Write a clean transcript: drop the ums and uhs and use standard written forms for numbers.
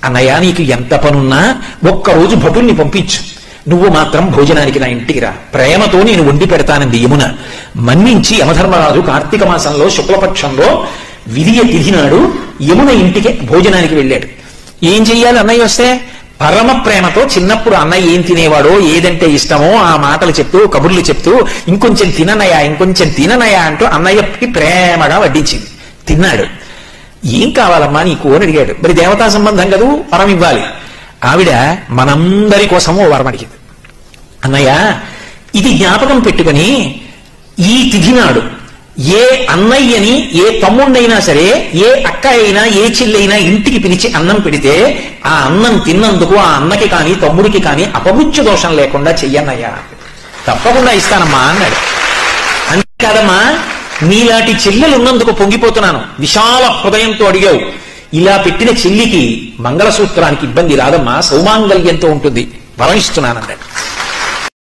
అన్నయ్య నీకు ఎంత పనున్నా ఒక్కరోజు భటుల్ని పంపించు, నువ్వు మాత్రం భోజనానికి నా ఇంటికి రా, ప్రేమతో నేను వండి పెడతానంది యమున. మన్నించి యమధర్మరాజు కార్తీక మాసంలో శుక్లపక్షంలో విధియ తిథి నాడు యమున ఇంటికి భోజనానికి వెళ్ళాడు. ఏం చెయ్యాలి అన్నయ్య వస్తే? పరమ ప్రేమతో చిన్నప్పుడు అన్నయ్య ఏం తినేవాడో, ఏదంటే ఇష్టమో ఆ మాటలు చెప్తూ కబుర్లు చెప్తూ ఇంకొంచెం తిననయా ఇంకొంచెం తిననయా అంటూ అన్నయ్యకి ప్రేమగా వడ్డించింది. తిన్నాడు. ఏం కావాలమ్మా నీకు అని అడిగాడు. మరి దేవతా సంబంధం కదూ, వరం ఇవ్వాలి. ఆవిడ మనందరి కోసము వరం అడిగింది. అన్నయ్య ఇది జ్ఞాపకం పెట్టుకుని ఈ తిథి నాడు ఏ అన్నయ్యని ఏ తమ్ముణ్ణైనా సరే ఏ అక్క అయినా ఏ చెల్లైనా ఇంటికి పిలిచి అన్నం పెడితే ఆ అన్నం తిన్నందుకు ఆ అన్నకి కాని తమ్ముడికి కాని అపముచ్చు దోషం లేకుండా చెయ్యన్నయ్యా. తప్పకుండా ఇస్తానమ్మా అన్నాడు. అంతేకాదమ్మా, నీలాంటి చెల్లెలు ఉన్నందుకు పొంగిపోతున్నాను, విశాల హృదయంతో అడిగావు. ఇలా పెట్టిన చెల్లికి మంగళసూత్రానికి ఇబ్బంది రాదమ్మా, సౌమాంగల్యంతో ఉంటుంది, వరం ఇస్తున్నానన్నాడు.